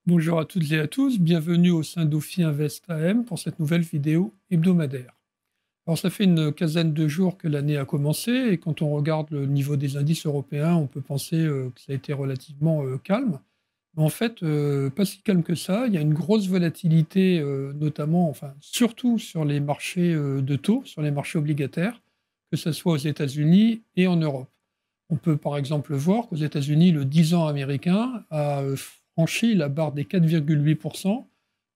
Bonjour à toutes et à tous, bienvenue au sein d'Ophi Invest AM pour cette nouvelle vidéo hebdomadaire. Alors ça fait une quinzaine de jours que l'année a commencé et quand on regarde le niveau des indices européens, on peut penser que ça a été relativement calme. Mais en fait, pas si calme que ça. Il y a une grosse volatilité, notamment, enfin surtout sur les marchés de taux, sur les marchés obligataires, que ce soit aux États-Unis et en Europe. On peut par exemple voir qu'aux États-Unis, le 10 ans américain a franchi la barre des 4,8%.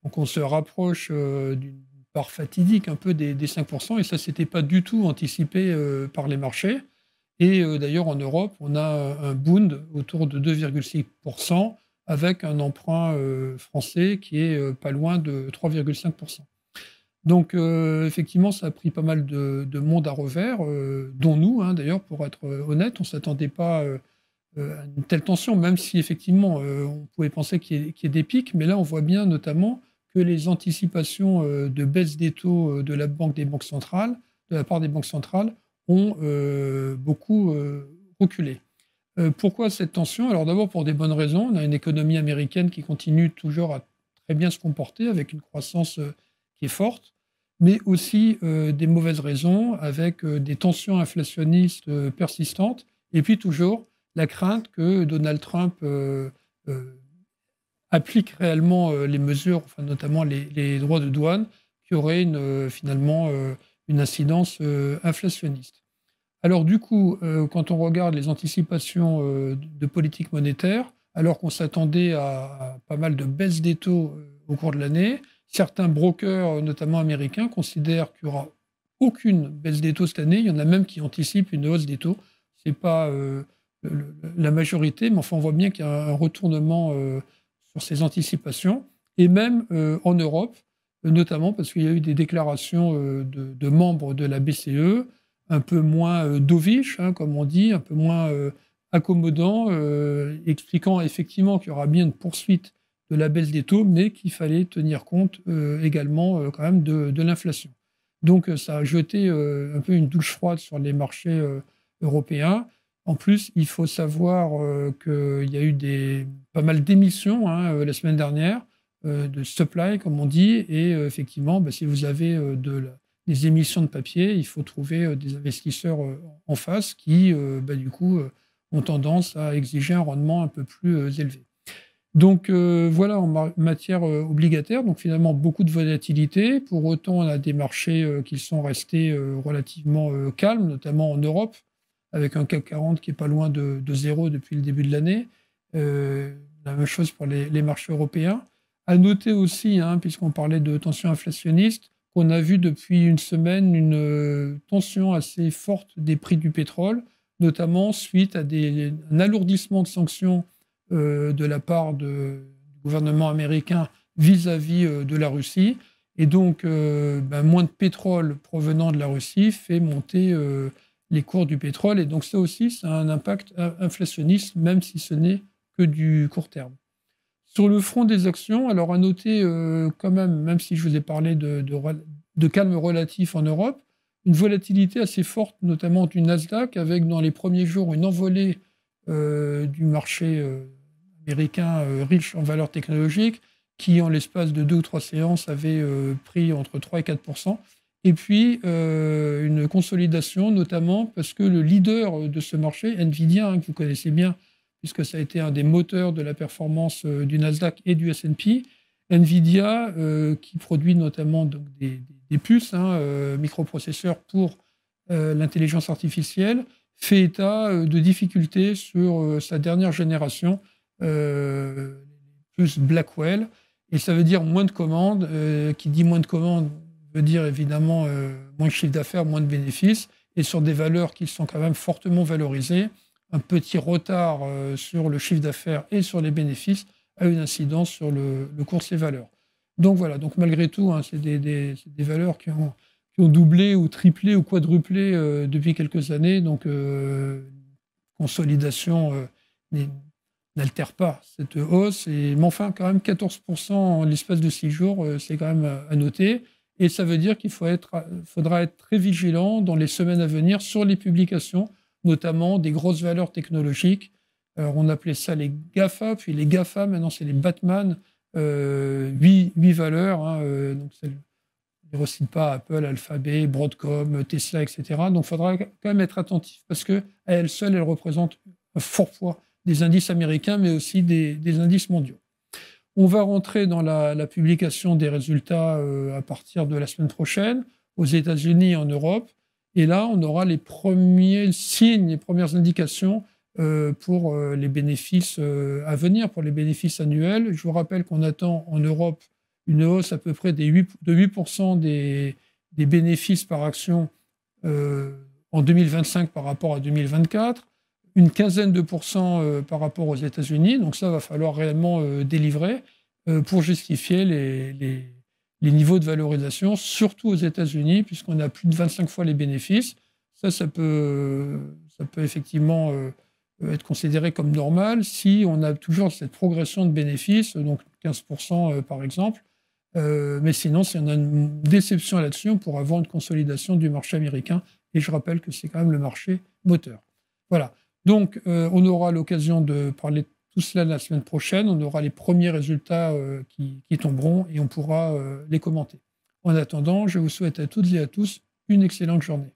Donc on se rapproche d'une part fatidique un peu des 5%, et ça, c'était pas du tout anticipé par les marchés. Et d'ailleurs, en Europe, on a un Bund autour de 2,6%, avec un emprunt français qui est pas loin de 3,5%. Donc, effectivement, ça a pris pas mal de monde à revers, dont nous, hein, d'ailleurs, pour être honnête. On ne s'attendait pas à une telle tension, même si effectivement, on pouvait penser qu'il y ait des pics. Mais là, on voit bien notamment que les anticipations de baisse des taux de la banque centrales, de la part des banques centrales, ont beaucoup reculé. Pourquoi cette tension? Alors d'abord pour des bonnes raisons. On a une économie américaine qui continue toujours à très bien se comporter avec une croissance qui est forte, mais aussi des mauvaises raisons avec des tensions inflationnistes persistantes, et puis toujours la crainte que Donald Trump euh, applique réellement les mesures, enfin, notamment les droits de douane, qui auraient finalement une incidence inflationniste. Alors du coup, quand on regarde les anticipations de politique monétaire, alors qu'on s'attendait à pas mal de baisses des taux au cours de l'année, certains brokers, notamment américains, considèrent qu'il n'y aura aucune baisse des taux cette année. Il y en a même qui anticipent une hausse des taux. Ce n'est pas la majorité, mais enfin on voit bien qu'il y a un retournement sur ces anticipations. Et même en Europe, notamment parce qu'il y a eu des déclarations de membres de la BCE, un peu moins dovish, hein, comme on dit, un peu moins accommodant, expliquant effectivement qu'il y aura bien une poursuite de la baisse des taux, mais qu'il fallait tenir compte également quand même de l'inflation. Donc ça a jeté un peu une douche froide sur les marchés européens. En plus, il faut savoir qu'il y a eu pas mal d'émissions hein, la semaine dernière, de supply, comme on dit, et effectivement, si vous avez des émissions de papier, il faut trouver des investisseurs en face qui, du coup, ont tendance à exiger un rendement un peu plus élevé. Donc voilà, en matière obligataire, donc finalement beaucoup de volatilité. Pour autant, on a des marchés qui sont restés relativement calmes, notamment en Europe, avec un CAC 40 qui est pas loin de zéro depuis le début de l'année. La même chose pour les marchés européens. À noter aussi, hein, puisqu'on parlait de tension inflationniste, qu'on a vu depuis une semaine une tension assez forte des prix du pétrole, notamment suite à un alourdissement de sanctions de la part du gouvernement américain vis-à-vis de la Russie. Et donc, moins de pétrole provenant de la Russie fait monter les cours du pétrole. Et donc, ça aussi, ça a un impact inflationniste, même si ce n'est que du court terme. Sur le front des actions, alors à noter quand même si je vous ai parlé de calme relatif en Europe, une volatilité assez forte, notamment du Nasdaq, avec dans les premiers jours une envolée du marché américain riche en valeurs technologiques, qui en l'espace de 2 ou 3 séances avait pris entre 3 et 4%. Et puis une consolidation, notamment parce que le leader de ce marché, Nvidia, hein, que vous connaissez bien, puisque ça a été un des moteurs de la performance du Nasdaq et du S&P. Nvidia, qui produit notamment donc, des puces, hein, microprocesseurs pour l'intelligence artificielle, fait état de difficultés sur sa dernière génération, plus Blackwell. Et ça veut dire moins de commandes. Qui dit moins de commandes veut dire évidemment moins de chiffre d'affaires, moins de bénéfices, et sur des valeurs qui sont quand même fortement valorisées. Un petit retard sur le chiffre d'affaires et sur les bénéfices a une incidence sur le cours de ces valeurs. Donc voilà, donc malgré tout, hein, c'est des valeurs qui ont doublé ou triplé ou quadruplé depuis quelques années. Donc consolidation n'altère pas cette hausse. Mais enfin, quand même 14% en l'espace de 6 jours, c'est quand même à noter. Et ça veut dire qu'il faudra être très vigilant dans les semaines à venir sur les publications, notamment des grosses valeurs technologiques. Alors, on appelait ça les GAFA, puis les GAFA, maintenant c'est les Batman, huit valeurs. Hein, donc je ne recite pas Apple, Alphabet, Broadcom, Tesla, etc. Donc il faudra quand même être attentif parce qu'à elle seule, elle représente un fort poids des indices américains, mais aussi des indices mondiaux. On va rentrer dans la publication des résultats à partir de la semaine prochaine aux États-Unis et en Europe. Et là, on aura les premiers signes, les premières indications pour les bénéfices à venir, pour les bénéfices annuels. Je vous rappelle qu'on attend en Europe une hausse à peu près de 8% des bénéfices par action en 2025 par rapport à 2024, une quinzaine de pourcents par rapport aux États-Unis. Donc ça, va falloir réellement délivrer pour justifier les niveaux de valorisation, surtout aux États-Unis, puisqu'on a plus de 25 fois les bénéfices. Ça peut effectivement être considéré comme normal si on a toujours cette progression de bénéfices, donc 15% par exemple. Mais sinon, si on a une déception là-dessus, on pourra avoir une consolidation du marché américain. Et je rappelle que c'est quand même le marché moteur. Voilà. Donc, on aura l'occasion de parler de tout cela la semaine prochaine. On aura les premiers résultats qui tomberont et on pourra les commenter. En attendant, je vous souhaite à toutes et à tous une excellente journée.